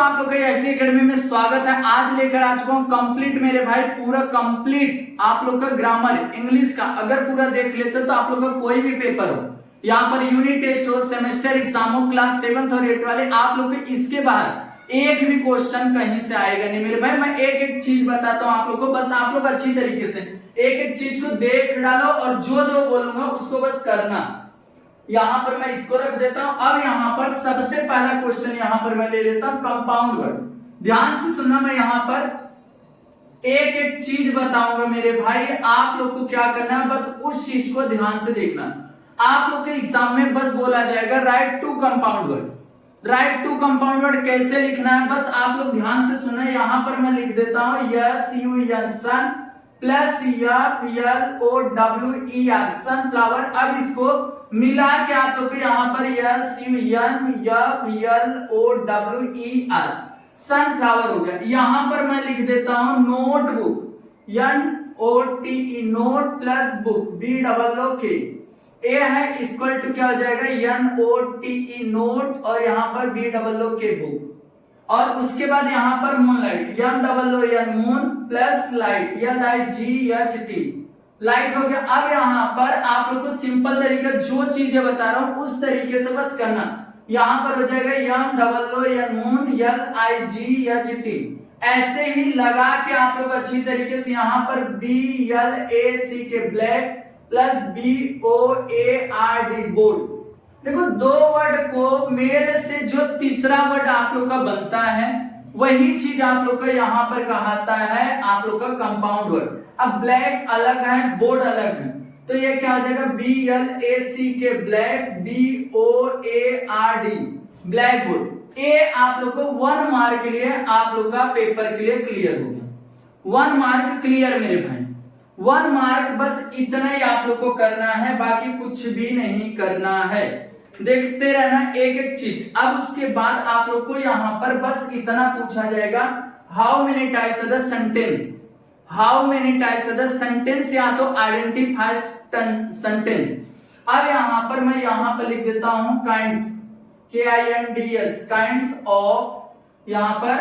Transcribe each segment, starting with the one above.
आप लोग का एसटी एकेडमी में स्वागत है। आज लेकर आ चुका हूं कंप्लीट मेरे भाई, पूरा कंप्लीट आप लोग का ग्रामर इंग्लिश का अगर पूरा देख लेते हो तो आप लोग का कोई भी पेपर हो, यहाँ पर यूनिट टेस्ट हो, सेमेस्टर एग्जाम हो, क्लास 7th और 8th वाले, आप लोग के इसके बाहर एक भी क्वेश्चन कहीं से आएगा नहीं मेरे भाई। मैं एक एक चीज बताता हूँ आप लोग को, बस आप लोग अच्छी तरीके से एक एक चीज को देख डालो और जो जो बोलूंगा उसको बस करना। यहां पर मैं इसको रख देता हूं। अब यहां पर सबसे पहला क्वेश्चन यहां पर मैं ले लेता हूं कंपाउंड वर्ड। ध्यान से सुनना, मैं यहां पर एक एक चीज बताऊंगा मेरे भाई, आप लोग को क्या करना है बस उस चीज को ध्यान से देखना। आप लोग के एग्जाम में बस बोला जाएगा write two compound word. Write two compound word कैसे लिखना है बस आप लोग ध्यान से सुना। यहां पर मैं लिख देता हूं S U N sun plus F L O W E R sunflower. अब इसको मिला के आप लोग यहाँ पर S U N F L O W E R sunflower हो गया। यहां पर मैं लिख देता हूं notebook N O T E note plus book B double O K a है इक्वल टू क्या हो जाएगा N O T E note और यहाँ पर बी डबल ओ के बुक। और उसके बाद यहां पर moon light M double O N moon plus light L I G H T light हो गया। अब यहां पर आप लोग को सिंपल तरीका जो चीजें बता रहा हूं उस तरीके से बस करना। यहां पर हो जाएगा M double O N moon L I G H T, ऐसे ही लगा के आप लोग अच्छी तरीके से यहां पर B L A C K black plus B O A R D board. देखो दो वर्ड को मेल से जो तीसरा वर्ड आप लोग का बनता है वही चीज आप लोग का यहाँ पर कहता है आप लोग का कंपाउंड वर्ड। अब ब्लैक अलग है, बोर्ड अलग है, तो ये क्या हो जाएगा B L A C K black B O A R D black board. ए आप लोग को 1 मार्क के लिए आप लोग का पेपर के लिए क्लियर हो गया। 1 मार्क क्लियर मेरे भाई, 1 मार्क बस इतना ही आप लोग को करना है, बाकी कुछ भी नहीं करना है। देखते रहना एक एक चीज। अब उसके बाद आप लोग को यहां पर बस इतना पूछा जाएगा how many types of the sentence, how many types of the sentence या तो आइडेंटिफाई सेंटेंस। अब यहां पर मैं यहां पर लिख देता हूं kinds K I N D S kinds of यहां पर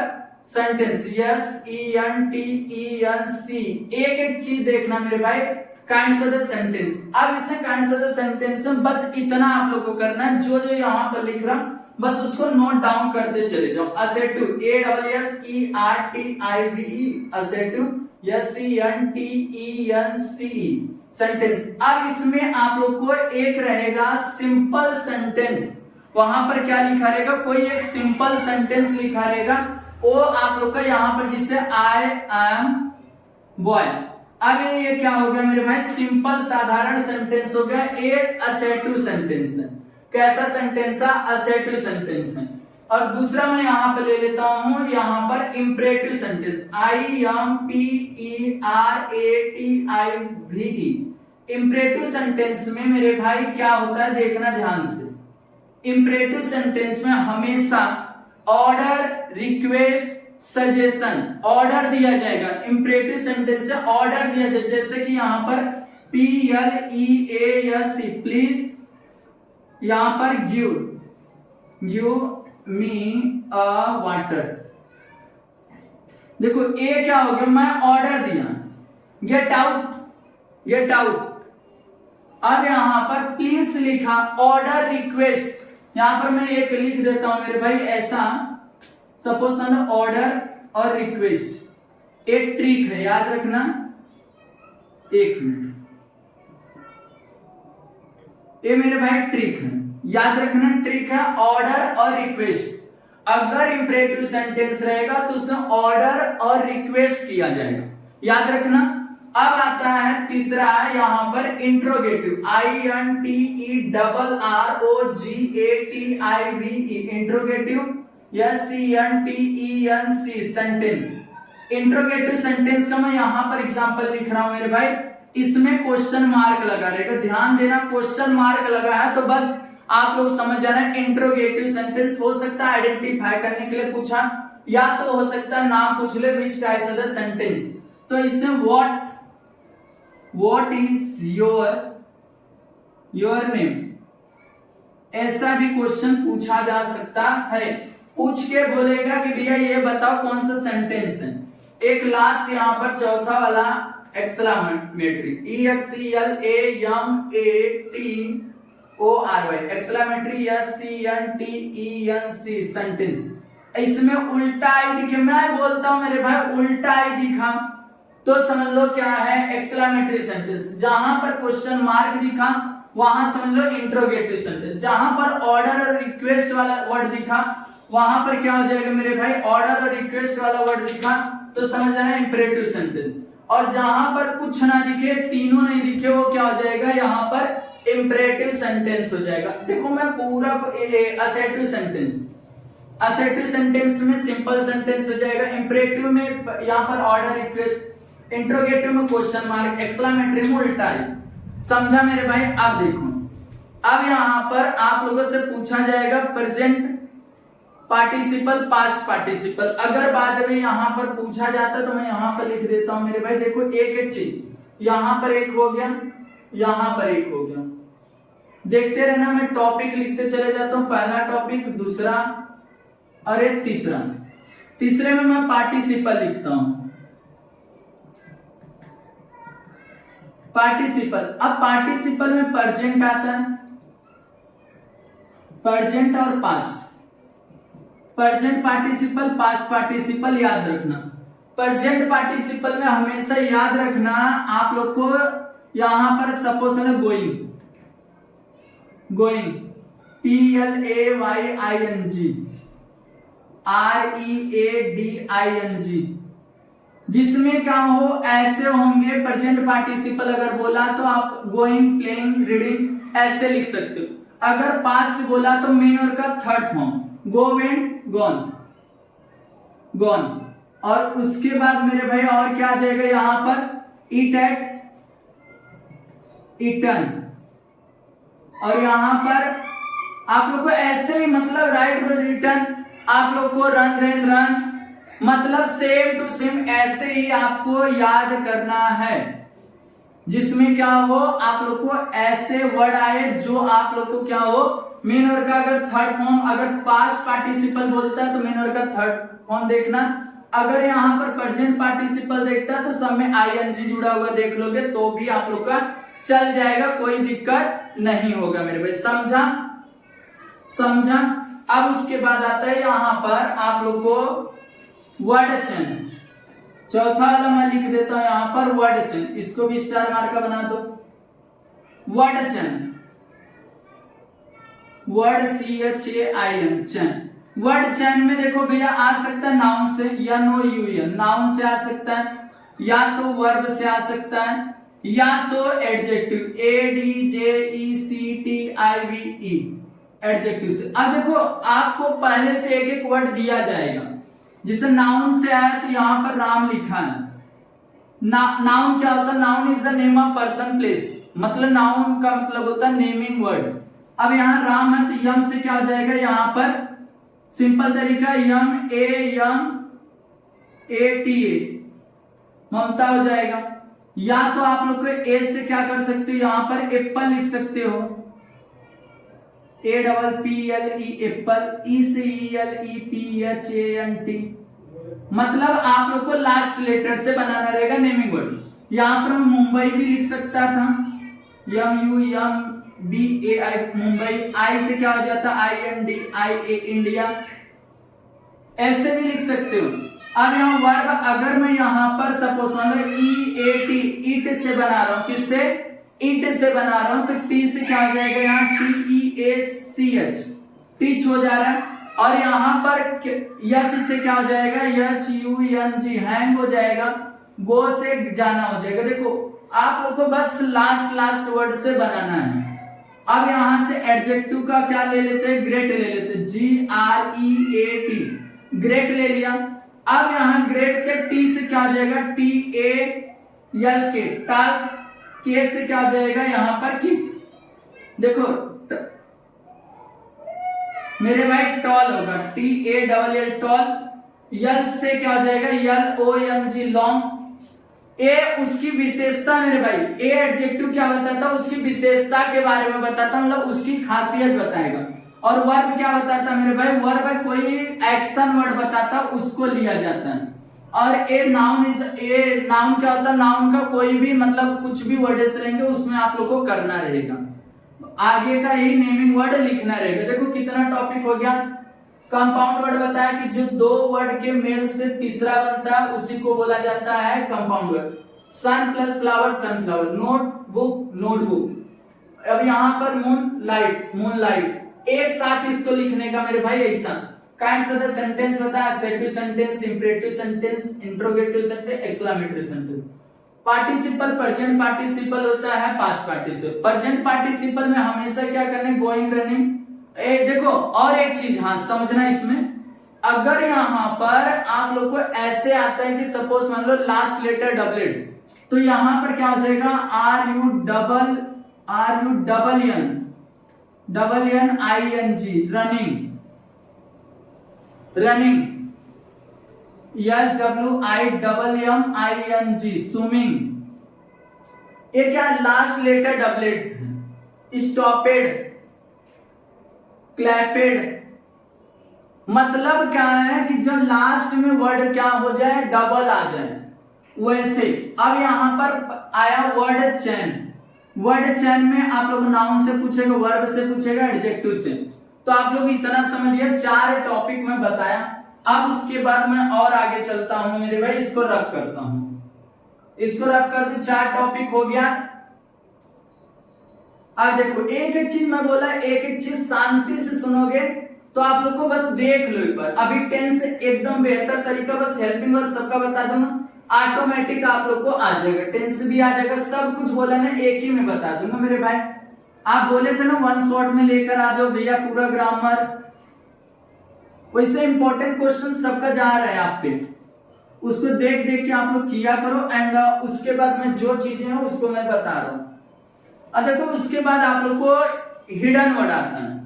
sentence S E N T E N C. एक एक चीज देखना मेरे भाई काइंड्स ऑफ द सेंटेंस। अब इसे काइंड्स ऑफ द सेंटेंस में बस इतना आप लोग को करना है, जो जो यहां पर लिख रहा बस उसको नोट डाउन करते चले जाओ। Assertive A double S E R T I V E assertive S E N T E N C sentence. अब इसमें आप लोग को एक रहेगा सिंपल सेंटेंस, वहां पर क्या लिखा रहेगा कोई एक सिंपल सेंटेंस लिखा रहेगा वो आप लोग का यहां पर जिसे आई एम बॉय। अब ये क्या हो गया मेरे भाई सिंपल साधारण सेंटेंस हो गया। ए असेटिव सेंटेंस है, कैसा सेंटेंस है असेटिव सेंटेंस है। और दूसरा मैं यहां पर ले लेता हूं यहां पर imperative sentence I am P E R A T I V E. Imperative sentence में मेरे भाई क्या होता है देखना ध्यान से। इंपरेटिव सेंटेंस में हमेशा ऑर्डर रिक्वेस्ट सजेशन ऑर्डर दिया जाएगा। इंपरेटिव सेंटेंस से ऑर्डर दिया जाए, जैसे कि यहां पर P L E A S C please, यहां पर गिव मी अ वाटर। देखो ए क्या हो गया मैं ऑर्डर दिया, गेट आउट गेट आउट। अब यहां पर प्लीज लिखा ऑर्डर रिक्वेस्ट, यहां पर मैं एक लिख देता हूं मेरे भाई ऐसा सपोज ऑर्डर और रिक्वेस्ट। एक ट्रिक है याद रखना, एक मिनट, ये मेरे भाई ट्रिक है याद रखना। ट्रिक है ऑर्डर और रिक्वेस्ट। अगर इंपरेटिव सेंटेंस रहेगा तो उसमें ऑर्डर और रिक्वेस्ट किया जाएगा, याद रखना। अब आता है तीसरा यहां पर interrogative I N T E double R O G A T I V E interrogative S C N T E N C sentence. Interrogative sentence का मैं यहां पर एग्जांपल लिख रहा हूं मेरे भाई, इसमें क्वेश्चन मार्क लगा रहेगा, ध्यान देना क्वेश्चन मार्क लगा है तो बस आप लोग समझ जाना। इंट्रोगेटिव सेंटेंस हो सकता है आइडेंटिफाई करने के लिए पूछा, या तो हो सकता है नाम पूछ ले which types of the sentence. तो इसमें व्हाट इज योर नेम, ऐसा भी क्वेश्चन पूछा जा सकता है। पूछ के बोलेगा कि भैया ये बताओ कौन सा सेंटेंस है। एक लास्ट यहाँ पर चौथा वाला exclamatory, EXCLAMATORY, exclamatory SCNTENC sentence. इसमें उल्टा आई दिखे, मैं बोलता हूं मेरे भाई उल्टा आई दिखा तो समझ लो क्या है एक्सक्लेमेटरी सेंटेंस। जहां पर क्वेश्चन मार्क दिखा वहां समझ लो इंट्रोगेटिव सेंटेंस। जहां पर ऑर्डर और रिक्वेस्ट वाला वर्ड दिखा वहां पर क्या हो जाएगा मेरे भाई, ऑर्डर और रिक्वेस्ट वाला वर्ड दिखा तो समझ जाना इंपरेटिव सेंटेंस। और जहां पर कुछ ना दिखे, तीनों नहीं दिखे, वो क्या हो जाएगा यहाँ पर इंपरेटिव सेंटेंस हो जाएगा। देखो मैं पूरा असर्टिव सेंटेंस, असर्टिव सेंटेंस में सिंपल सेंटेंस हो जाएगा, इंपरेटिव में यहाँ पर ऑर्डर रिक्वेस्ट, इंट्रोगेटिव में क्वेश्चन मार्क, एक्सक्लेमेटरी में उल्टा है। समझा मेरे भाई। अब देखो, अब यहाँ पर आप लोगों से पूछा जाएगा प्रेजेंट पार्टिसिपल, पास्ट पार्टिसिपल। अगर बाद में यहाँ पर पूछा जाता तो मैं यहाँ पर लिख देता हूं मेरे भाई। देखो एक एक चीज, यहाँ पर एक हो गया, यहाँ पर एक हो गया, देखते रहना, मैं टॉपिक लिखते चले जाता हूं। पहला टॉपिक, दूसरा और एक तीसरा। तीसरे में मैं पार्टिसिपल लिखता हूं, पार्टिसिपल। अब पार्टिसिपल में प्रेजेंट आता है, प्रेजेंट और past. Present participle, past participle याद रखना। प्रेजेंट पार्टिसिपल में हमेशा याद रखना आप लोग को, यहां पर सपोज है गोइंग, गोइंग PLAYING, जिसमें क्या हो ऐसे होंगे। प्रेजेंट पार्टिसिपल अगर बोला तो आप गोइंग, प्लेइंग, रीडिंग ऐसे लिख सकते हो। अगर पास्ट बोला तो मेन वर्ब का थर्ड फॉर्म, गो, वेंट, गॉन, गॉन। और उसके बाद मेरे भाई और क्या आ जाएगा यहां पर, ईट एट, ईटन। और यहां पर आप लोग को ऐसे ही मतलब राइट, रिटर्न, आप लोग को रन, रेन, रन, मतलब सेम टू सेम ऐसे ही आपको याद करना है, जिसमें क्या हो आप लोग को ऐसे वर्ड आए जो आप लोग को क्या हो मेन वर्ब का अगर थर्ड फॉर्म, अगर पास्ट पार्टिसिपल बोलता है तो मेन वर्ब का थर्ड फॉर्म देखना। अगर यहाँ पर प्रेजेंट पार्टिसिपल देखता है तो सब में ING जुड़ा हुआ देख लोगे तो भी आप लोग का चल जाएगा, कोई दिक्कत नहीं होगा मेरे भाई। समझा, समझा। अब उसके बाद आता है यहाँ पर आप लोग को वर्ड चेन। चौथा वाला मैं लिख देता हूं यहां पर वर्ड चेन, इसको भी स्टार मार्क का बना दो। Word chain, word CHAIN, chain. Word chain में देखो भैया आ सकता है नाउन से, या NOUN, नाउन से आ सकता है, या तो वर्ब से आ सकता है, या तो एडजेक्टिव ADJECTIVE, एडजेक्टिव से। अब देखो आपको पहले से एक एक वर्ड दिया जाएगा, जैसे नाउन से आया तो यहां पर राम लिखा है। नाउन क्या होता है, noun is the name of person, place, मतलब नाउन का मतलब होता है नेमिंग वर्ड। अब यहाँ राम है तो यम से क्या हो जाएगा, यहाँ पर सिंपल तरीका YAMATA, ममता हो जाएगा। या तो आप लोग को ए से क्या कर सकते हो, यहां पर एप्पल लिख सकते हो, APPLE एप्पल, E से ELEPHANT, मतलब आप लोग को लास्ट लेटर से बनाना रहेगा नेमिंग वर्ड। यहां पर मुंबई भी लिख सकता था, MUMBAI, मुंबई। आई से क्या हो जाता, INDIA, इंडिया, ऐसे भी लिख सकते हो। अब यहाँ वर्ब अगर मैं यहाँ पर सपोज EAT, ईट से बना रहा हूं, किससे, ईट से बना रहा हूं, तो टी से क्या हो जाएगा, यहाँ TEACH, टीच हो जा रहा है। और यहाँ पर यच से क्या हो जाएगा, HUNG, हैंग हो जाएगा। गो से जाना हो जाएगा। देखो आप लोग को बस लास्ट वर्ड से बनाना है। अब यहां से एडजेक्टिव का क्या ले लेते हैं, ग्रेट ले लेते हैं, GREAT, ग्रेट ले लिया। अब यहां ग्रेट से टी से क्या हो जाएगा, TALK, टाल, के से क्या हो जाएगा यहाँ पर की। देखो मेरे भाई टॉल होगा, TALL, टॉल। यल से क्या हो जाएगा, LONG, लॉन्ग। ए उसकी विशेषता मेरे भाई, ए एडजेक्टिव क्या बताता है, उसकी विशेषता के बारे में बताता, मतलब उसकी खासियत बताएगा। और वर्ब क्या बताता मेरे भाई, वर्ब कोई एक्शन वर्ड बताता उसको लिया जाता है। और ए नाउन क्या होता है, नाउन का कोई भी मतलब कुछ भी वर्ड ऐसे रहेंगे उसमें आप लोग को करना रहेगा, आगे का ही नेमिंग वर्ड लिखना रहेगा। देखो कितना टॉपिक हो गया। कंपाउंड वर्ड बताया कि जो दो वर्ड के मेल से तीसरा बनता है उसी को बोला जाता है compound word. Sun plus flower sunflower, notebook notebook. अब यहाँ पर मून लाइट एक साथ इसको लिखने का मेरे भाई ऐसा काइंड ऑफ सेंटेंस होता है, assertive sentence, imperative sentence, interrogative sentence, exclamatory sentence. Participle present participle होता है, पास्ट पार्टिसिपल। प्रेजेंट पार्टिसिपल में हमेशा क्या करने, गोइंग रनिंग। देखो और एक चीज हाँ समझना इसमें, अगर यहाँ पर आप लोग को ऐसे आता है कि सपोज मान लो लास्ट लेटर डबलेट, तो यहाँ पर क्या हो जाएगा, RUNNING रनिंग, SWIMMING स्विमिंग। ये क्या लास्ट लेटर डबलेट, स्टॉपेड, क्लैपेड। मतलब क्या है कि जब लास्ट में वर्ड क्या हो जाए, डबल आ जाए वैसे। अब यहां पर आया वर्ड चैन, वर्ड चैन में आप लोग नाउन से पूछेगा, वर्ब से पूछेगा, एडजेक्टिव से। तो आप लोग इतना समझिए, 4 टॉपिक में बताया। अब उसके बाद मैं और आगे चलता हूं मेरे भाई, इसको रब करता हूं, इसको रब कर दूं, 4 टॉपिक हो गया। अब देखो एक एक चीज मैं बोला, एक एक चीज शांति से सुनोगे तो आप लोग को बस देख लो एक बार। अभी टेंस एकदम बेहतर तरीका, बस हेल्पिंग वर्ब सबका बता दूंगा, ऑटोमेटिक आप लोग को आ जाएगा, टेंस भी आ जाएगा, सब कुछ बोला ना एक ही में बता दूंगा मेरे भाई। आप बोले थे ना 1 शॉट में लेकर आ जाओ भैया पूरा ग्रामर, वैसे इंपॉर्टेंट क्वेश्चन सबका जा रहा है आप पे, उसको देख देख के आप लोग किया करो। एंड उसके बाद में जो चीजें हैं उसको मैं बता रहा हूं। अब देखो उसके बाद आप लोग को हिडन वर्ड आता है।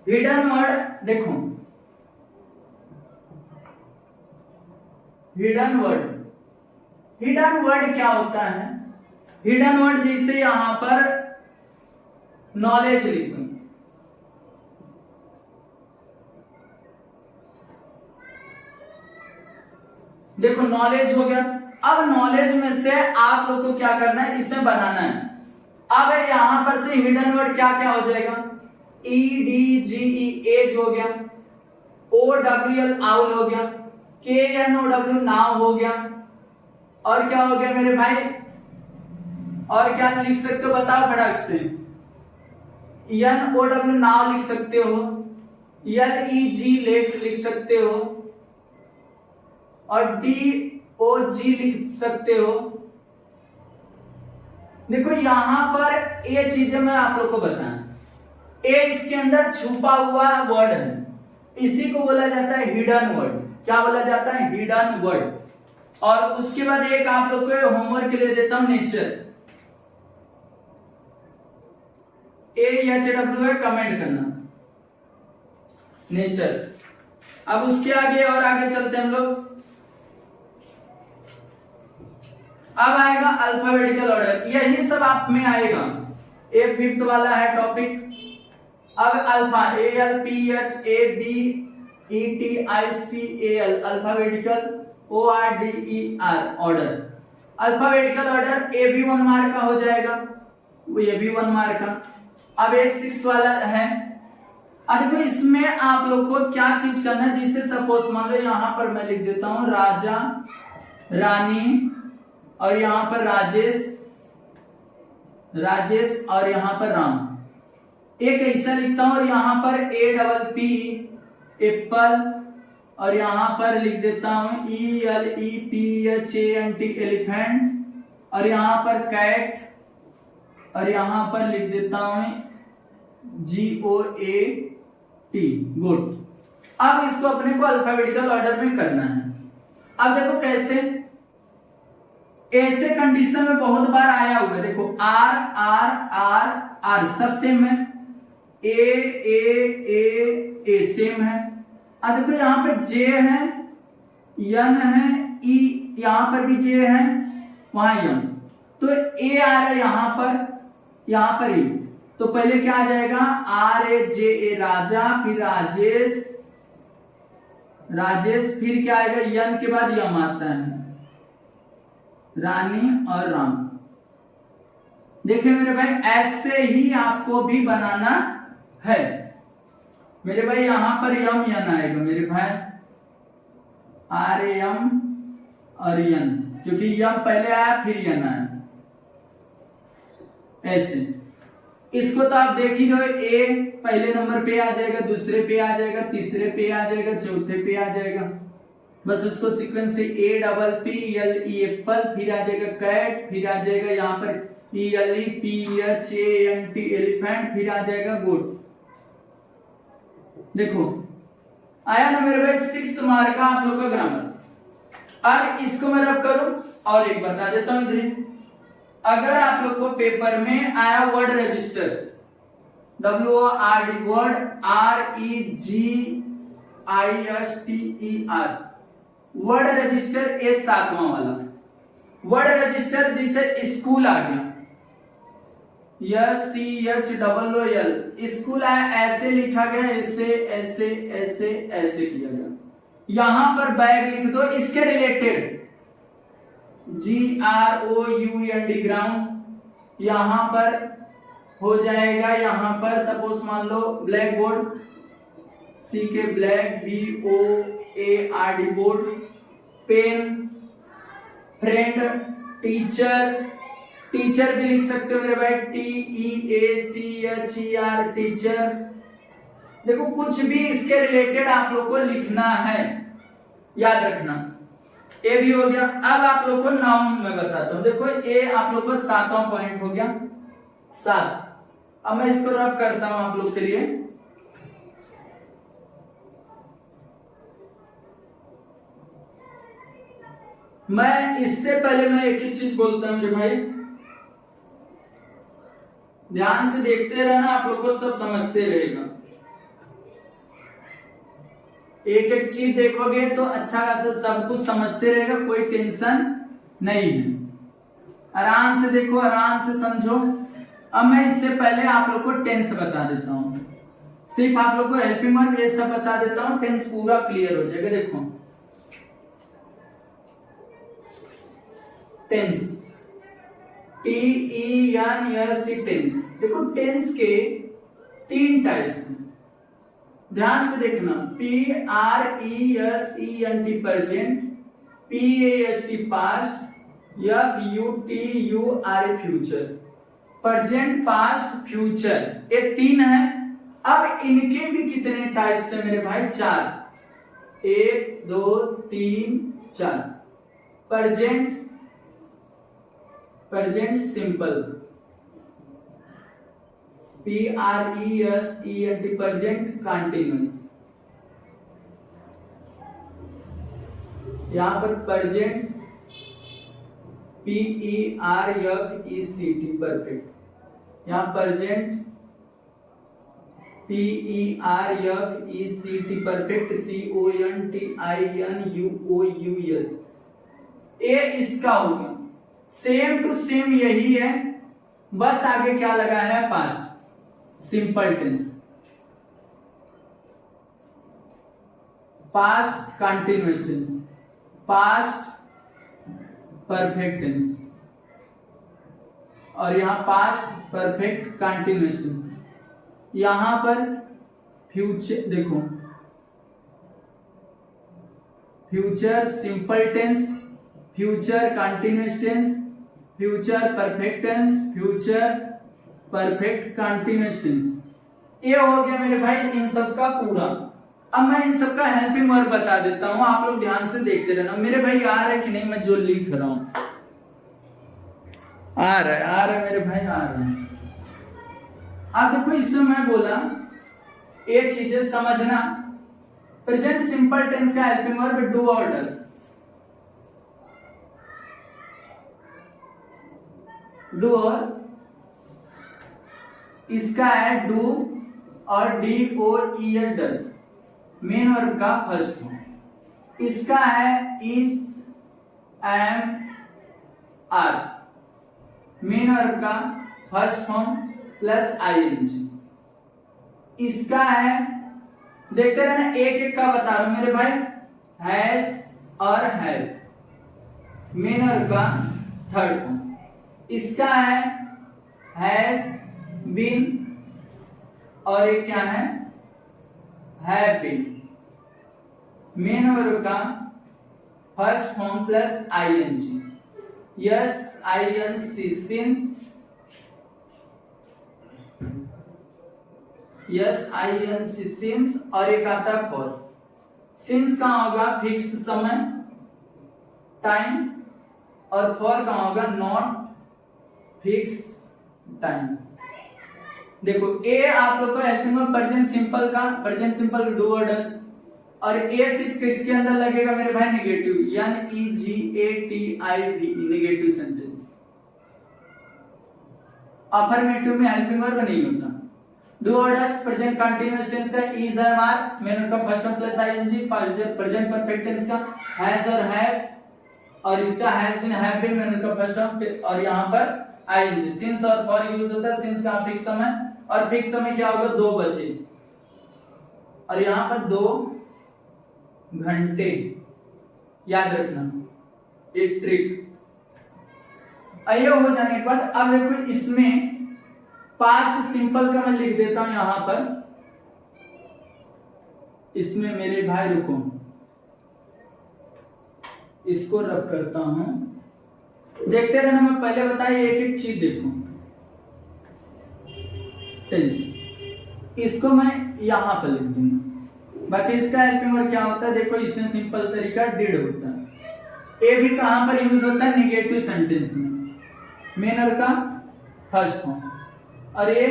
हिडन वर्ड देखो, हिडन वर्ड क्या होता है, हिडन वर्ड जैसे यहां पर नॉलेज लिख दूं, देखो नॉलेज हो गया। अब नॉलेज में से आप लोग को क्या करना है, इसमें बनाना है। अब यहां पर से हिडन वर्ड क्या क्या हो जाएगा, EDGE एज हो गया, OWL आउल हो गया, KNOW नाव हो गया, और क्या हो गया मेरे भाई, और क्या लिख सकते हो बताओ फटाक से, NOW नाव लिख सकते हो, LEG लेग्स लिख सकते हो, और DOG लिख सकते हो। देखो यहां पर ये चीजें मैं आप लोग को बताऊं, ए इसके अंदर छुपा हुआ वर्ड है, इसी को बोला जाता है हिडन वर्ड। क्या बोला जाता है, हिडन वर्ड। और उसके बाद एक आप लोग को होमवर्क के लिए देता हूं, नेचर, AHW है, कमेंट करना नेचर। अब उसके आगे और आगे चलते हैं हम लोग। अब आएगा अल्फाबेटिकल ऑर्डर, यही सब आप में आएगा, ये 5th वाला है टॉपिक। अब alpha, ALPHABETICAL alphabetical, ORDER order. Alphabetical order ए भी 1 मार्क का हो जाएगा, ये भी 1 मार्क का। अब ये 6 वाला है। अब देखो इसमें आप लोग को क्या चीज करना है, जिसे सपोज मान लो यहां पर मैं लिख देता हूं राजा रानी, और यहां पर राजेश, और यहां पर राम, एक ऐसा लिखता हूं, और यहां पर APP एप्पल, और यहां पर लिख देता हूं ELEPHANT एलिफेंट, और यहां पर कैट, और यहां पर लिख देता हूं GOAT गुड। अब इसको अपने को अल्फाबेटिकल ऑर्डर में करना है। अब देखो कैसे, ऐसे कंडीशन में बहुत बार आया हुआ, देखो R R R R सब सेम है, A सेम है। अब देखो यहाँ पे J है, N है, E यहाँ पर भी J है, वहां N, तो A आ रहा है यहाँ पर E। तो पहले क्या आ जाएगा, RAJA राजा, फिर राजेश, राजेश, फिर क्या आएगा, यन के बाद यम आता है, रानी और राम। देखिए मेरे भाई ऐसे ही आपको भी बनाना है मेरे भाई। यहां पर यम यन आएगा मेरे भाई, RAM और यन, क्योंकि यम पहले आया फिर यन आया, ऐसे। इसको तो आप देख ही रहे हो, ए पहले नंबर पे आ जाएगा, दूसरे पे आ जाएगा, तीसरे पे आ जाएगा, चौथे पे आ जाएगा। बस उसको सीक्वेंस से APPLE एप्पल, फिर आ जाएगा कैट, फिर आ जाएगा यहाँ पर ELEPHANT एलिफेंट, फिर आ जाएगा गोट। देखो आया ना मेरे भाई 6 मार्क का आप लोग का ग्रामर। अब इसको मैं रब करूं और एक बता देता हूं इधर, अगर आप लोग को पेपर में आया word register, WORD, word REGISTER, word register ए 7वां वाला वर्ड रजिस्टर, जिसे स्कूल आ गया, SCHOOL, स्कूल आया, ऐसे लिखा गया, ऐसे ऐसे ऐसे ऐसे किया गया। यहां पर बैग लिख दो इसके रिलेटेड, GROUND, ग्राउंड। यहां पर हो जाएगा, यहां पर सपोज मान लो black board, C K black, BOARD board, pen, friend, teacher, teacher भी लिख सकते हो मेरे भाई, TEACHER, टीचर। देखो कुछ भी इसके रिलेटेड आप लोग को लिखना है, याद रखना। ए भी हो गया। अब आप लोग को नाउन में बताता हूं। देखो ए आप लोग को 7वां पॉइंट हो गया, 7। अब मैं इसको रब करता हूं आप लोग के लिए। मैं इससे पहले मैं एक ही चीज बोलता हूं मेरे भाई, ध्यान से देखते रहना, आप लोग को सब समझते रहेगा। एक एक चीज देखोगे तो अच्छा खासा सब कुछ समझते रहेगा, कोई टेंशन नहीं है। आराम से देखो, आराम से समझो। अब मैं इससे पहले आप लोग को टेंस बता देता हूं, सिर्फ आप लोग को हेल्पिंग वर्ब ये सब बता देता हूं, टेंस पूरा क्लियर हो जाएगा। देखो टेंस, TENS, टेंस। देखो टेंस के 3 टाइप्स, ध्यान से देखना, PRESENT present, PAST past, FUTURE future. Present, past, future, ये 3 है। अब इनके भी कितने टाइप्स है मेरे भाई, 4, 1 2 3 4। Present, present simple, PRESENT present continuous. यहां पर प्रेजेंट, PERFECT परफेक्ट। यहां प्रेजेंट, PERFECT परफेक्ट, CONTINUOUS। ए इसका हो गया, सेम टू सेम यही है, बस आगे क्या लगा है, past simple tense, past continuous tense, past perfect tense, और यहां पास्ट परफेक्ट कंटिन्यूअस टेंस। यहां पर फ्यूचर, देखो future simple tense, future continuous tense, future perfect tense, future perfect continuous tense. ये हो गया मेरे भाई इन सब का पूरा। अब मैं इन सब का हेल्पिंग वर्ब बता देता हूं, आप लोग ध्यान से देखते रहना मेरे भाई, आ रहा है कि नहीं मैं जो लिख रहा हूं, आ रहा है मेरे भाई, आ रहा है। अब देखो इसमें मैं बोला ये चीजें समझना, प्रेजेंट सिंपल टेंस का हेल्पिंग वर्ब डू और डस, डू और इसका है डू और DOEL डस, मेन वर्ब का फर्स्ट फॉर्म। इसका है is, am, are, main verb का फर्स्ट फॉर्म प्लस आईएनजी। इसका है, देखते रहना, एक एक का बता रहा हूं मेरे भाई। हैज और हैव, मेन और का थर्ड फॉर्म। इसका है हैज बीन और एक क्या है, हैव बीन, मेन वर्ब का first form plus ING. S INC since, S INC since और एक आता है फॉर। सिंस कहां होगा, फिक्स समय टाइम, और फॉर कहां होगा, नॉट फिक्स टाइम। देखो ए आप लोग को हेल्पिंग वर्ब प्रेजेंट सिंपल का, प्रेजेंट सिंपल डू और डज, और ए सिर्फ किसके अंदर लगेगा मेरे भाई, नेगेटिव, यानी EGATIV, नेगेटिव सेंटेंस। अफर्मेटिव में हेल्पिंग वर्ब नहीं होता। डू और डज प्रेजेंट कंटीन्यूअस टेंस का इज एम आर, मेन का first form plus ING. Present perfect tense का हैज और हैव, और इसका has been have been, main का फर्स्ट फॉर्म, और यहां पर आईएनजी। सिंस और फॉर यूज होता है। सिंस का फिक्स समय, और फिक्स समय क्या होगा, 2 बजे, और यहां पर 2 घंटे, याद रखना, एक ट्रिक। आइए हो जाने के बाद अब देखो इसमें पास्ट सिंपल का मैं लिख देता हूं यहां पर। इसमें मेरे भाई रुको, इसको रब करता हूं, देखते रहना। मैं पहले बताया एक एक चीज देखो। टेंस, इसको मैं यहां पर लिख दूंगा। बाकी इसका हेल्पिंग वर्ब क्या होता है, देखो इसमें सिंपल तरीका डिड होता है। ए भी कहां पर यूज होता है, निगेटिव सेंटेंस में, मेनर का फर्स्ट फॉर्म, और ये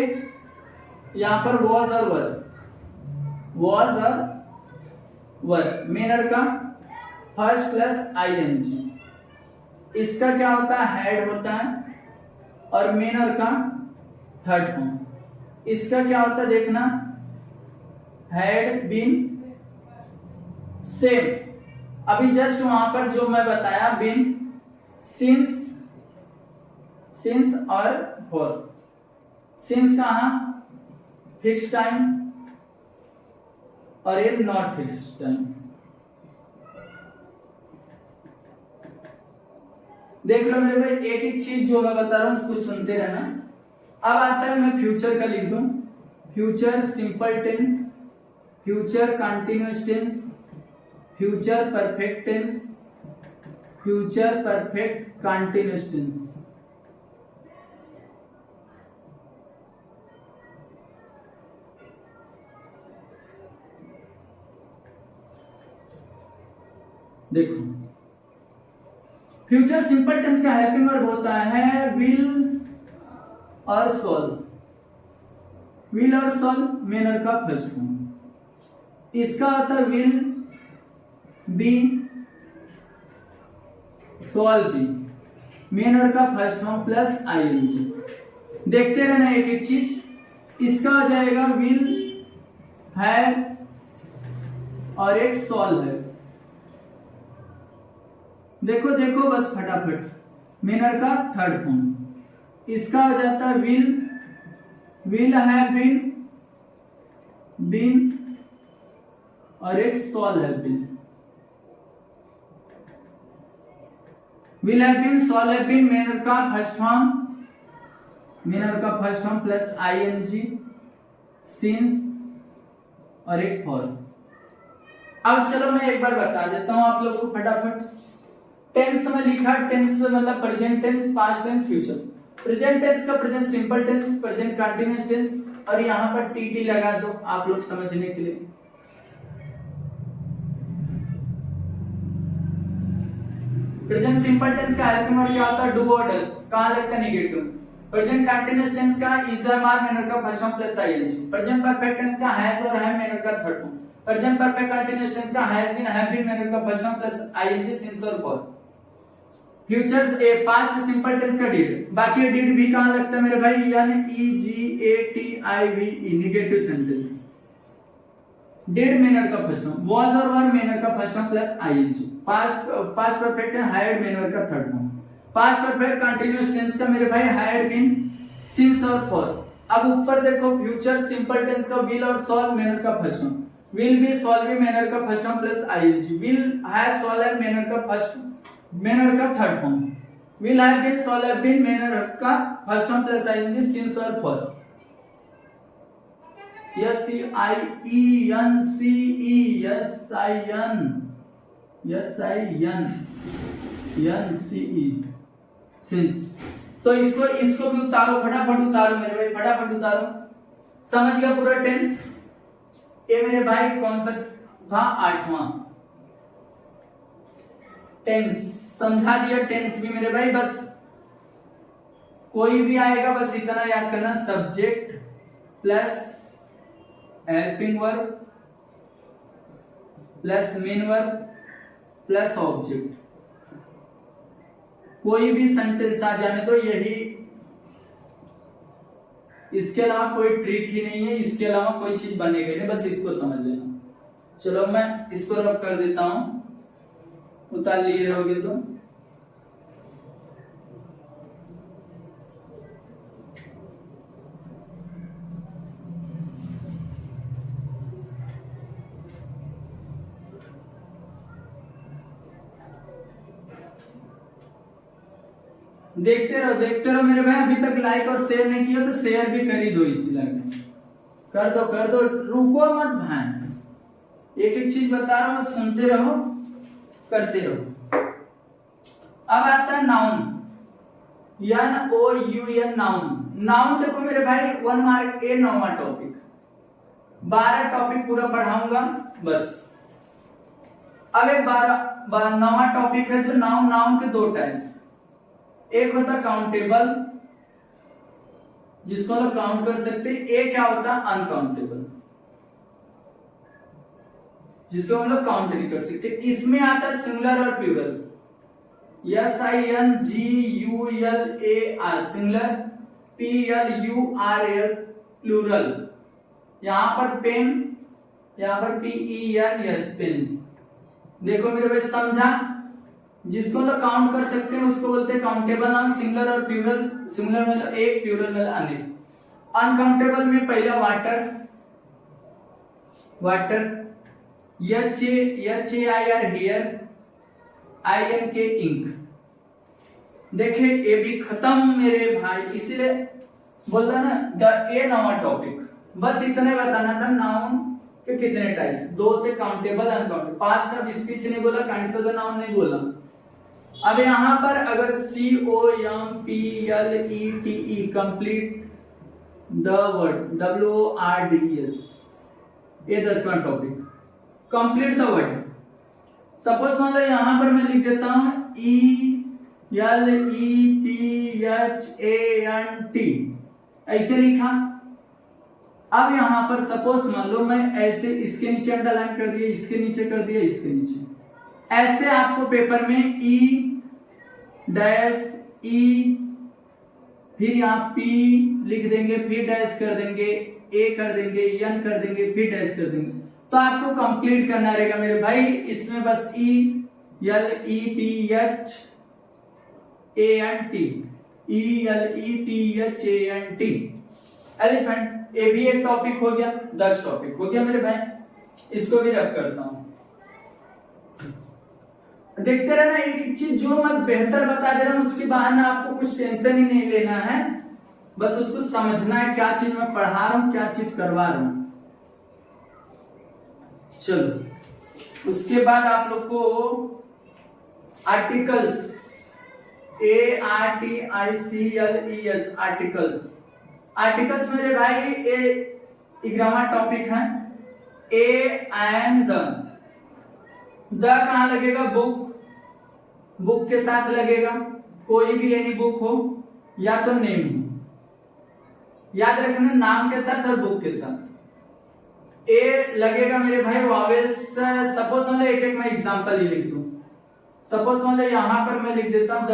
यहां पर वॉज और वर, वॉज और वर, मेनर का फर्स्ट प्लस आईएनजी। इसका क्या होता है, हैड होता है, और मेनर का थर्ड फॉर्म। इसका क्या होता है देखना, हैड बीन, सेम अभी जस्ट वहां पर जो मैं बताया, बीन, सिंस, सिंस और फॉर। सिंस कहां, फिक्स टाइम, और ये नॉट फिक्स टाइम। देख लो मेरे भाई, एक एक चीज जो मैं बता रहा हूं उसको सुनते रहना। अब आता है, मैं फ्यूचर का लिख दूं, future simple tense, future continuous tense, future perfect tense, future perfect continuous tense. देखो फ्यूचर सिंपल टेंस का हेल्पिंग वर्ब होता है विल और सोल। विल और सोल मेनर का फर्स्ट फॉर्म। इसका आता है will be, shall be, main का फर्स्ट फॉर्म प्लस आईएनजी। देखते रहना एक एक चीज। इसका आ जाएगा विल है और एक सोल है। देखो देखो बस फटाफट, मेनर का थर्ड फॉर्म। इसका आ जाता है विल है बीन, बीन और एक सोल है been. Will have been, shall have been, मेनर का फर्स्ट फॉर्म, मेनर का first form plus ING, since और एक फॉर। अब चलो मैं एक बार बता देता हूं आप लोगों को फटाफट। टेंस में लिखा, टेंस मतलब present tense, past tense, future. Present tense का present simple tense, present continuous tense, और यहां पर टीटी लगा दो आप लोग समझने के लिए। प्रेजेंट सिंपल टेंस का हेल्पिंग वर्ब क्या होता है, डू और डज। कहां लगता है, नेगेटिव। प्रेजेंट कंटीन्यूअस टेंस का इज एम आर, मेनर का first form plus ING. Present perfect tense का हैज और हैव, मेनर का third form. Present perfect continuous tense का हैज बीन, हैव बीन, मेनर का first form plus ING, since और फॉर। फ्यूचर्स ए पास्ट सिंपल टेंस का डिड। बाकी डिड भी कहां लगता है मेरे भाई, यानी EGATIVE, नेगेटिव सेंटेंस। डिड मेनर का फर्स्ट फॉर्म, वाज और वर मेनर का first form plus ING. Past perfect है हैड, मेनर का third form. Past perfect continuous tense का मेरे भाई हैड बीन, सिंस और फॉर। अब ऊपर देखो फ्यूचर सिंपल टेंस का विल और सॉल्व मैनर का फर्स्ट फॉर्म, विल बी सॉल्विंग मैनर का first form plus ING, will have solve have मैनर का फर्स्ट मैनर का third form, will have been shall have been मैनर का first form plus ING since और for, S I N C E S I N C E since. तो इसको भी उतारो, फटाफट उतारो मेरे भाई, फटाफट उतारो। समझ गया पूरा टेंस? ये मेरे भाई कौन सा था? 8वां टेंस समझा दिया। टेंस भी मेरे भाई, बस कोई भी आएगा बस इतना याद करना, subject plus helping verb plus main verb plus object. कोई भी सेंटेंस आ जाने दो, यही, इसके अलावा कोई ट्रिक ही नहीं है, इसके अलावा कोई चीज बनेगी नहीं, बस इसको समझ लेना। चलो मैं इसको रब कर देता हूं, उतार लिए रहोगे तो। देखते रहो मेरे भाई। अभी तक लाइक और शेयर नहीं किया तो शेयर भी कर ही दो, इसी लाइक कर दो, रुको मत भाई, एक एक चीज बता रहा हूं, बस सुनते रहो करते रहो। अब आता है नाउन, NOUN नाउन। नाउन देखो मेरे भाई 1 मार्क ए 9वां टॉपिक, 12 टॉपिक पूरा पढ़ाऊंगा बस। अब एक 9वां टॉपिक है जो नाउन के 2 टाइप्स, एक होता काउंटेबल जिसको हम लोग काउंट कर सकते हैं, एक क्या होता है अनकाउंटेबल जिसको हम लोग काउंट नहीं कर सकते। इसमें आता है सिंगुलर और plural, SINGULAR singular, PLURAL plural. यहां पर पेन, यहां पर PENS पेन्स। देखो मेरे भाई समझा, जिसको लोग काउंट कर सकते हैं उसको बोलते हैं काउंटेबल नाउन, सिंगुलर और प्लूरल। सिंगुलर मतलब एक, प्लूरल मतलब अनेक। अनकाउंटेबल में पहला water, HAIR hair, INK ink. देखे ये भी खत्म मेरे भाई, इसलिए बोल रहा ना द 9वां टॉपिक। बस इतने बताना था नाउन के कितने टाइप्स, 2 थे countable uncountable. Past of speech नहीं बोला, काइंड्स ऑफ द नाउन नहीं बोला। अब यहां पर अगर COMPLETE complete the word, WORDS, ये 10वां topic complete the word. Suppose मान लो यहां पर मैं लिख देता हूं ELEPHANT, ऐसे लिखा। अब यहां पर सपोज मान लो मैं ऐसे इसके नीचे अंडरलाइन कर दिया, इसके नीचे कर दिया, इसके नीचे, ऐसे आपको पेपर में E फिर यहाँ P लिख देंगे, फिर डैश कर देंगे, A कर देंगे, N कर देंगे, फिर डैश कर देंगे। तो आपको कंप्लीट करना रहेगा मेरे भाई। इसमें बस ELEPHANT एलिफेंट। ये भी एक टॉपिक हो गया, 10 टॉपिक हो गया मेरे भाई। इसको भी रख करता हूं, देखते रहना एक एक चीज जो मैं बेहतर बता दे रहा हूं, उसके बाद ना आपको कुछ टेंशन ही नहीं लेना है, बस उसको समझना है क्या चीज मैं पढ़ा रहा हूं, क्या चीज करवा रहा हूं। चलो उसके बाद आप लोग को आर्टिकल्स, ARTICLES आर्टिकल्स मेरे भाई ये 11वां टॉपिक है। ए एंड द कहां लगेगा? बुक के साथ लगेगा, कोई भी एनी बुक हो या तो नेम हो, याद रखना नाम के साथ और बुक के साथ। ए लगेगा मेरे भाई वॉवेल्स। सपोज मान लो एक मैं एग्जांपल ही लिख दूं। सपोज मान लो यहां पर मैं लिख देता हूं द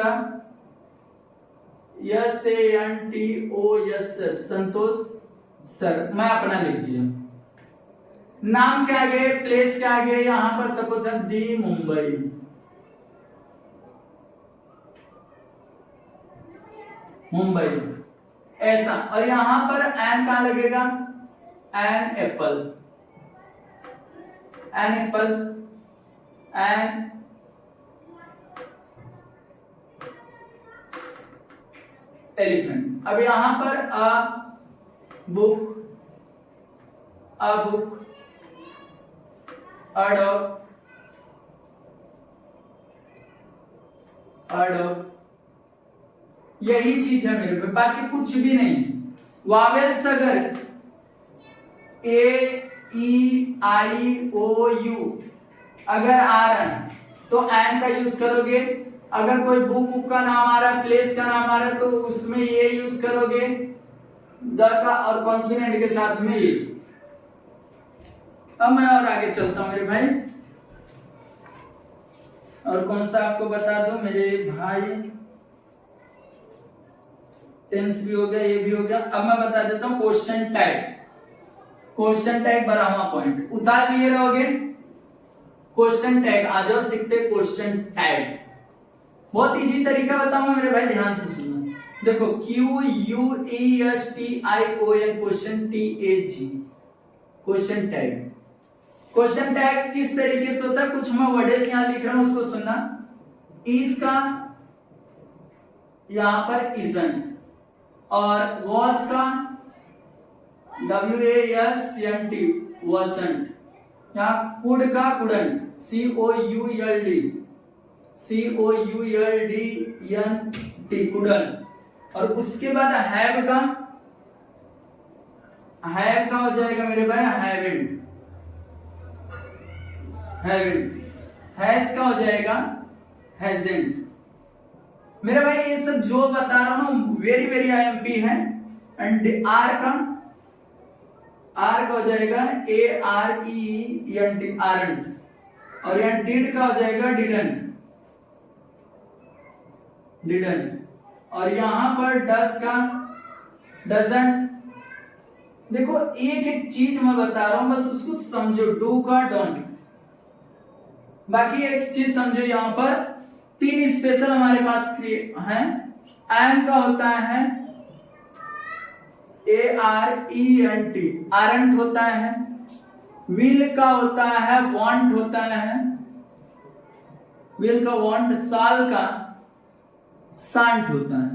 SANTOS संतोष सर, मैं अपना लिख दिया। नाम क्या आगे, प्लेस क्या आगे, यहां पर सपोज दी मुंबई, ऐसा। और यहां पर एन कहां लगेगा, an apple, an apple, an elephant. अब यहां पर a book, a book, a dog, a dog, यही चीज है मेरे पे, बाकी कुछ भी नहीं। वावेल्स अगर ए ई आई ओ यू अगर आ रहा है तो एन का यूज करोगे। अगर कोई बुक का नाम आ रहा है, प्लेस का नाम आ रहा है, तो उसमें ये यूज करोगे द का, और कॉन्सोनेंट के साथ में ये। अब मैं और आगे चलता हूं मेरे भाई, और कौन सा आपको बता दो मेरे भाई, टेंस भी हो गया, ये भी हो गया। अब मैं बता देता हूं क्वेश्चन टैग। क्वेश्चन टैग 12वां पॉइंट उतार लिए रहोगे। क्वेश्चन टैग आ जाओ, सीखते क्वेश्चन टैग। बहुत इजी तरीका बताऊंगा मेरे भाई, ध्यान से सुनना। देखो Q U E S T I O N, question T A G, question tag. Question tag किस तरीके से होता है, कुछ मैं वर्ड्स यहां लिख रहा हूं, उसको सुनना। इज का यहां पर इजंट, और वॉज का WASNT wasn't, यहाँ कुड का कुडंट, COULD कुडंट। और उसके बाद हैव का हो जाएगा मेरे भाई हैवेंट, हैज का हो जाएगा हैजेंट। मेरे भाई ये सब जो बता रहा हूं ना वेरी वेरी IMP है। एंड आर का हो जाएगा ARENT, आरंट। और यहाँ डिड का हो जाएगा डिडंट। और यहां पर डस का डजंट। देखो एक एक चीज मैं बता रहा हूं, बस उसको समझो। डू का डोंट। बाकी एक चीज समझो, यहां पर 3 स्पेशल हमारे पास है। एम का होता है ARENT, आरंट होता है। विल का होता है वांट होता है, विल का वांट। साल का सांट होता है।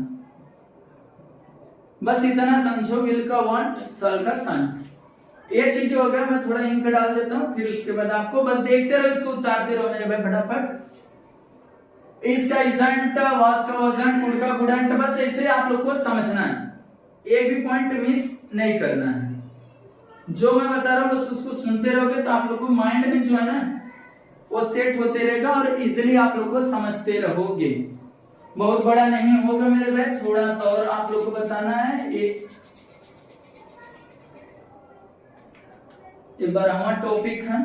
बस इतना समझो, विल का वांट, साल का सांट। ये चीज हो गया। मैं थोड़ा इंक डाल देता हूं, फिर उसके बाद आपको बस देखते रहो, इसको उतारते रहो मेरे भाई फटाफट। इसका इजंट, वास का वाजंट, कुड का कुडंट, बस ऐसे आप लोग को समझना है, एक भी पॉइंट मिस नहीं करना है। जो मैं बता रहा हूं बस उसको सुनते रहोगे तो आप लोग को माइंड में जो है ना वो सेट होते रहेगा, और इजीली आप लोग को समझते रहोगे। बहुत बड़ा नहीं होगा मेरे भाई, थोड़ा सा और आप लोग को बताना है। एक बार हमारा टॉपिक है।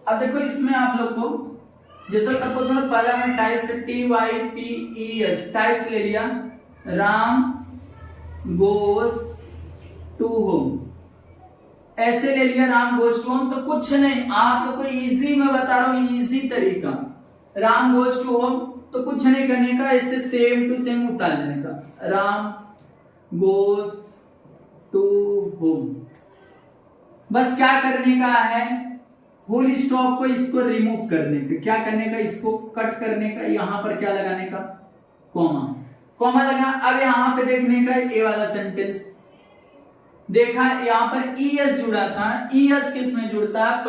अब देखो इसमें आप लोग को जैसा सपोज मैं पहला मैं टाइल्स TYPES टाइल्स ले लिया। राम गोस टू होम, ऐसे ले लिया राम गोस टू होम। तो कुछ नहीं, आप लोग को इजी मैं बता रहा हूं, इजी तरीका। राम गोस टू होम तो कुछ नहीं करने का, इससे सेम टू सेम उतार लेने का। राम गोस टू होम, बस क्या करने का है, फुल स्टॉप को इसको रिमूव करने का, क्या करने का, इसको कट करने का। यहां पर क्या लगाने का, कॉमा लगा। अब यहां पे देखने का ये वाला सेंटेंस देखा, यहां पर ES जुड़ा था। ES किस में जुड़ता है,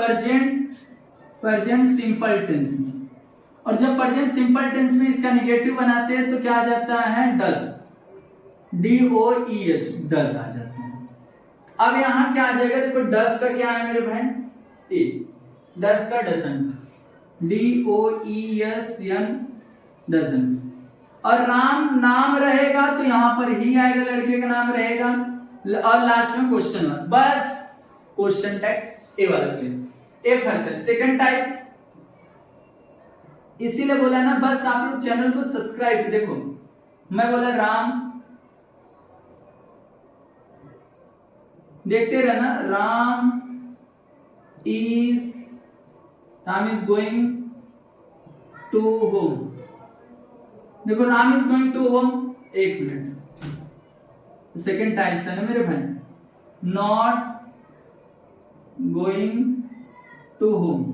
प्रेजेंट सिंपल टेंस में। और जब प्रेजेंट सिंपल टेंस में इसका नेगेटिव बनाते हैं तो क्या आ जाता है, डस, DOES, डस आ जाता है। अब यहां क्या आ जाएगा, देखो डस का क्या है मेरे भाई, डस का डजंट, DOESN डजंट। और राम नाम रहेगा तो यहां पर ही आएगा, लड़के का नाम रहेगा, और लास्ट में क्वेश्चन मार्क। बस क्वेश्चन टैग ए वाला क्लियर। ए फर्स्ट है। सेकंड टाइप्स इसीलिए बोला ना, बस आप लोग चैनल को सब्सक्राइब। देखो मैं बोला राम, देखते रहना। Ram is going to home, देखो Ram is going to home, एक मिनट, सेकेंड टाइप्स है ना मेरे भाई, नॉट गोइंग टू होम।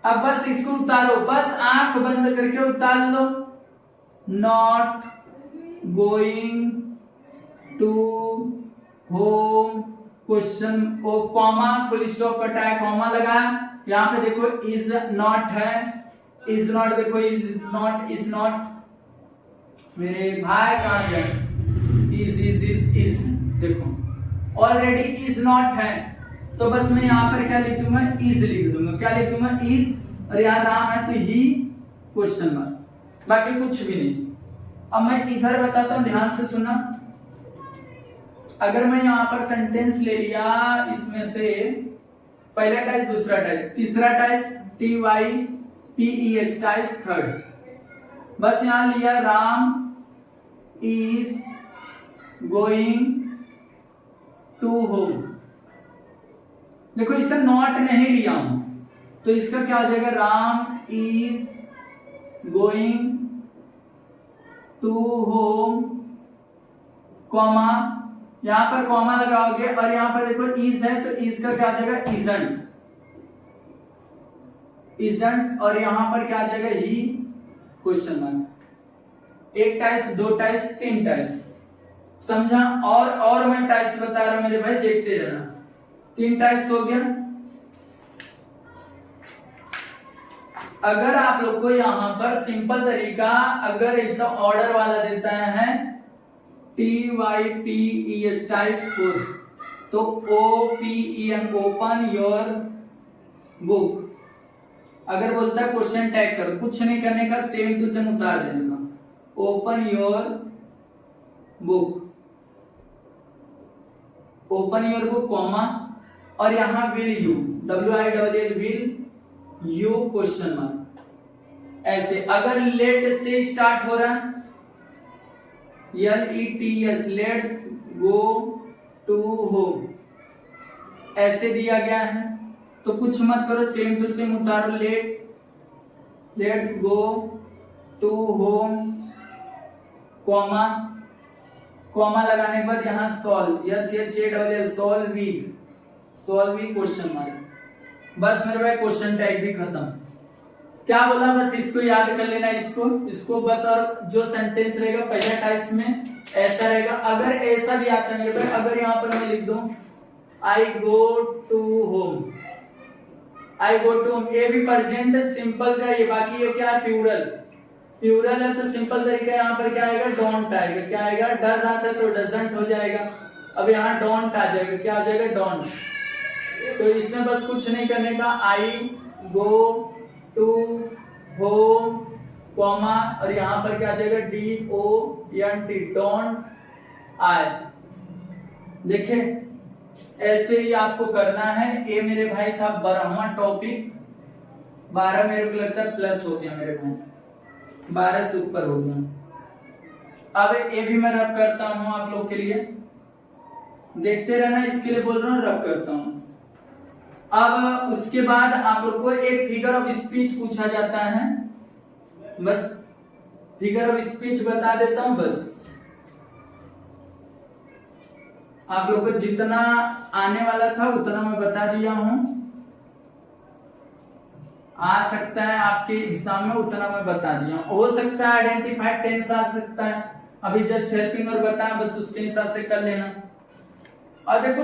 अब बस इसको उतारो, बस आंख बंद करके उतार लो, not going to home, question ओ कॉमा, फुल स्टॉप कटा है, कॉमा लगा, यहां पे देखो इज नॉट है, इज नॉट देखो, इज नॉट मेरे भाई कहां गए, इज देखो ऑलरेडी इज नॉट है, तो बस मैं यहां पर क्या लिख दूंगा, इज लिख दूंगा, क्या लिख दूंगा, इज, और यहां राम है तो ही क्वेश्चन मार्क, बाकी कुछ भी नहीं। अब मैं इधर बताता हूं, ध्यान से सुनना, अगर मैं यहां पर सेंटेंस ले लिया, इसमें से पहला टाइप, दूसरा टाइप, तीसरा टाइप TYPES टाइप, थर्ड, बस यहां लिया Ram is going to home, देखो इससे नॉट नहीं लिया हूं, तो इसका क्या हो जाएगा, Ram is going to home, comma, यहां पर कॉमा लगाओगे, और यहां पर देखो इज है, तो इज का क्या आ जाएगा, इजंट, इजंट, और यहां पर क्या आ जाएगा, ही क्वेश्चन मार्क। एक टाइप्स, दो टाइप्स, तीन टाइप्स, समझा? और मैं टाइप्स बता रहा हूं मेरे भाई, देखते रहना। तीन टाइप्स हो गया। अगर आप लोग को यहां पर सिंपल तरीका, अगर ऐसा ऑर्डर वाला देता है TYPES टाइप्स 4, तो OPEN ओपन योर बुक, अगर बोलता है क्वेश्चन टैग करो, कुछ नहीं करने का, सेम टू सेम उतार देने का, open your book, open your book, comma, और यहां will you, WILL will you question mark, ऐसे। अगर लेट से स्टार्ट हो रहा है, LETS let's go to home, ऐसे दिया गया है, तो कुछ मत करो, सेम टू सेम उतारो, let's go to home, comma, comma लगाने के बाद यहां सॉल्व, SHALL सॉल्व भी क्वेश्चन मार्क, बस मेरे भाई क्वेश्चन टाइप भी खत्म। क्या बोला, बस इसको याद कर लेना, इसको बस, और जो सेंटेंस रहेगा पहले टाइप्स में ऐसा रहेगा। अगर ऐसा भी आता है मेरे भाई, अगर यहां पर मैं लिख दूं I go to home, I go to home, ये भी प्रेजेंट सिंपल का, ये बाकी ये क्या है, प्लूरल है, तो सिंपल तरीका यहां पर क्या आएगा, डोंट आएगा, क्या आएगा, डज आता है तो डजंट हो जाएगा, अब यहां डोंट आ जाएगा, क्या आ जाएगा, डोंट, तो इसमें बस कुछ नहीं करने का, आई गो टू होम, कॉमा, और यहां पर क्या आ जाएगा, DONT डोंट आई, देखे, ऐसे ही आपको करना है। ये मेरे भाई था 12वां टॉपिक, 12 मेरे को लगता है प्लस हो गया मेरे भाई, 12 से ऊपर हो गया। अब ये भी मैं रब करता हूं आप लोग के लिए, देखते रहना, इसके लिए बोल रहा हूं, रब करता हूं। अब उसके बाद आप लोग को एक फिगर ऑफ स्पीच पूछा जाता है, बस फिगर ऑफ स्पीच बता देता हूं, बस आप लोग को जितना आने वाला था उतना मैं बता दिया हूं, आ सकता है आपके एग्जाम में उतना मैं बता दिया, हो सकता है आइडेंटिफाइड टेंस आ सकता है, अभी जस्ट हेल्पिंग और बताया, बस उसके हिसाब से कर लेना। और देखो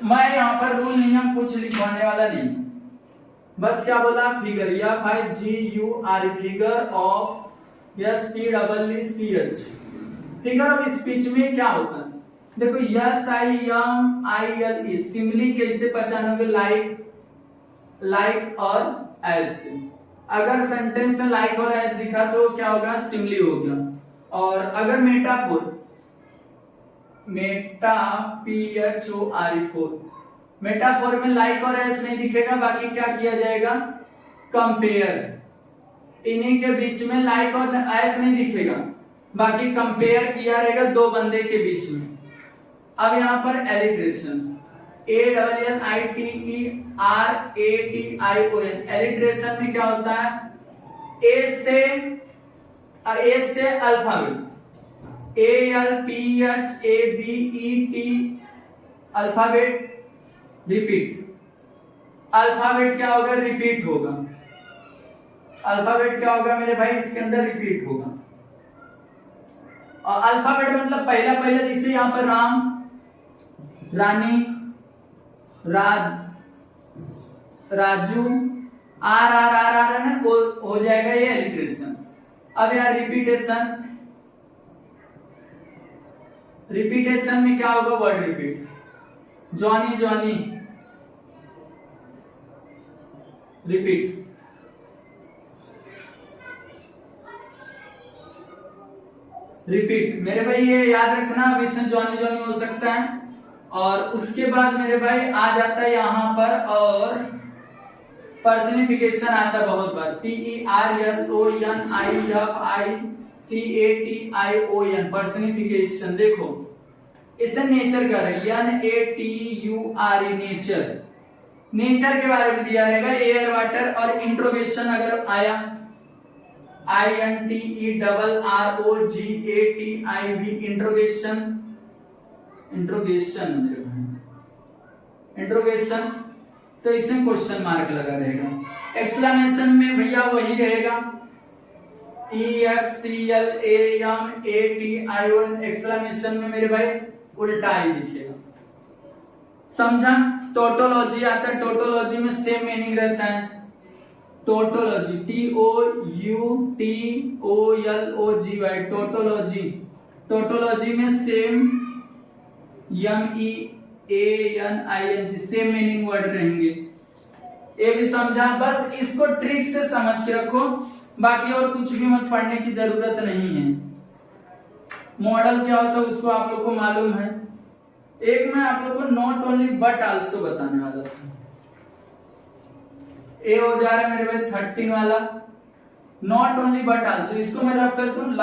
मैं यहाँ पर रूल नियम कुछ लिखवाने वाला नहीं, बस क्या बोला, figure, FIGUR, figure of SPEECH, figure of speech में क्या होता है, देखो SIMILE, सिमिली कैसे पहचानोगे, लाइक और एज, अगर सेंटेंस में लाइक और एज दिखा तो क्या होगा, सिमिली हो गया। और अगर मेटाफोर, मेटाफोर में लाइक और एस नहीं दिखेगा, बाकी क्या किया जाएगा, कंपेयर, इन्हीं के बीच में लाइक और एस नहीं दिखेगा, बाकी कंपेयर किया रहेगा दो बंदे के बीच में। अब यहां पर एलिट्रेशन, ALLITERATION, एलिट्रेशन में क्या होता है, ए से और ए से alphabet ALPHABET alphabet repeat. Alphabet क्या होगा? रिपीट होगा। अल्फाबेट क्या होगा मेरे भाई? इसके अंदर रिपीट होगा। और अल्फाबेट मतलब पहला जैसे यहां पर Ram, Rani, Raju, R R R R ना हो जाएगा ये एलिट्रेशन। अब यार रिपीटेशन में क्या होगा? Word repeat. Johnny repeat. Repeat मेरे भाई ये याद रखना, अब इसमें जॉनी हो सकता है। और उसके बाद मेरे भाई आ जाता है यहां पर और पर्सनिफिकेशन आता है बहुत बार। PERSONIFICATION personification. देखो इसे नेचर का है, NATURE नेचर। नेचर के बारे में दिया रहेगा, एयर वाटर। और इंट्रोगेशन अगर आया INTERROGATIV इंट्रोगेशन तो इसमें क्वेश्चन मार्क लगा रहेगा। एक्सक्लेमेशन में भैया वही रहेगा EXCLAMATION। एक्सक्लेमेशन में मेरे भाई उल्टा ही दिखेगा। समझा? टोटोलॉजी आता है, टोटोलॉजी में सेम मीनिंग रहता है। टोटोलॉजी TOUTOLOGY टोटोलॉजी में same MEANING same meaning word रहेंगे। ये भी समझा? बस इसको ट्रिक से समझ के रखो, बाकी और कुछ भी मत पढ़ने की जरूरत नहीं है। मॉडल क्या होता है उसको आप लोग को मालूम है। एक मैं आप लोग को नॉट ओनली बट आल्सो बताने वाला था। ए हो जा रहा है मेरे भाई 13 वाला, नॉट ओनली बट आल्सो। इसको मैं रब करता हूं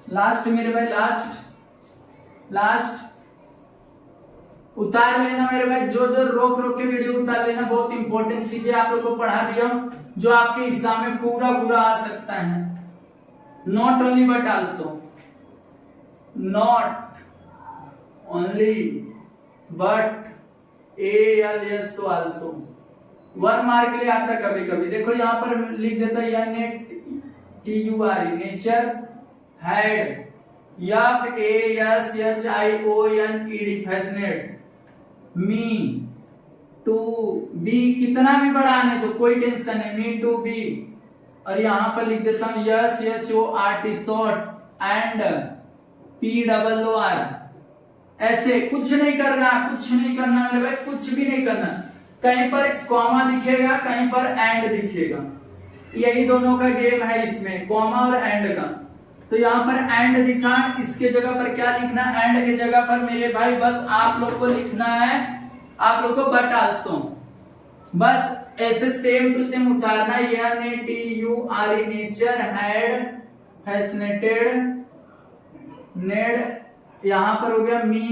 लास्ट मेरे भाई, लास्ट उतार लेना मेरे भाई। जो रोक के वीडियो उतार लेना, बहुत इंपॉर्टेंट चीजें आप लोग को पढ़ा दिया जो आपके एग्जाम में पूरा आ सकता है। Not only but also, not only but ALSO also 1 mark के लिए आता कभी कभी। देखो यहां पर लिख देता है NATURE nature, had, FASHIONED fascinate, me to be. कितना भी बढ़ाने तो कोई टेंशन नहीं, मी टू बी। और यहां पर लिख देता हूं SHORT शॉर्ट एंड POOR। ऐसे कुछ नहीं करना मेरे भाई, कुछ भी नहीं करना। कहीं पर कॉमा दिखेगा, कहीं पर एंड दिखेगा, यही दोनों का गेम है इसमें, कॉमा और एंड का। तो यहाँ पर एंड दिखा, इसके जगह पर क्या लिखना? एंड के जगह पर मेरे भाई बस आप लोग को लिखना है, आप लोग को बट आल्सो। बस ऐसे सेम टू सेम उतारना। NATURE नेचर, हैड, फैसिनेटेड, नेड। यहां पर हो गया मी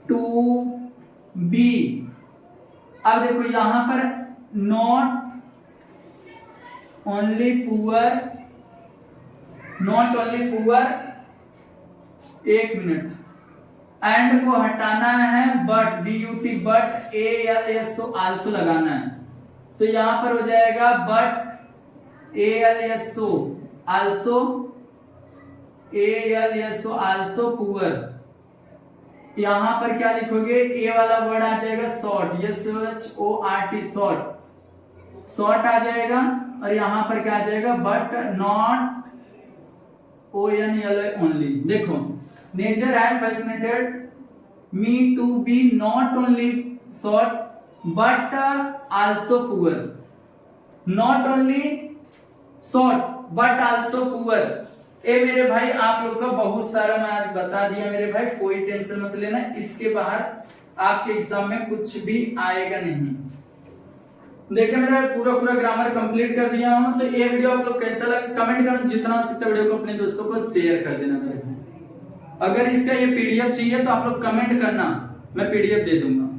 टू बी। अब देखो यहां पर नॉट ओनली पुअर, एक मिनट, एंड को हटाना है, but BUT but ALSO also लगाना है। तो यहां पर हो जाएगा बट ALSO आल्सो पुअर। यहां पर क्या लिखोगे? ए वाला वर्ड आ जाएगा शॉर्ट, SHORT शॉर्ट आ जाएगा। और यहां पर क्या आ जाएगा? But not only. देखो nature had fascinated me to be not only short but also poor. Not only short but also poor. ए मेरे भाई आप लोग का बहुत सारा मैं आज बता दिया मेरे भाई, कोई टेंशन मत लेना। इसके बाहर आपके एग्जाम में कुछ भी आएगा नहीं। देखिए मेरा पूरा ग्रामर कंप्लीट कर दिया हूं। तो ये वीडियो आप लोग कैसा लगा कमेंट करना, जितना हो सकता है वीडियो को अपने दोस्तों को शेयर कर देना मेरे भाई। अगर इसका ये PDF चाहिए तो आप लोग कमेंट करना, मैं PDF दे दूंगा।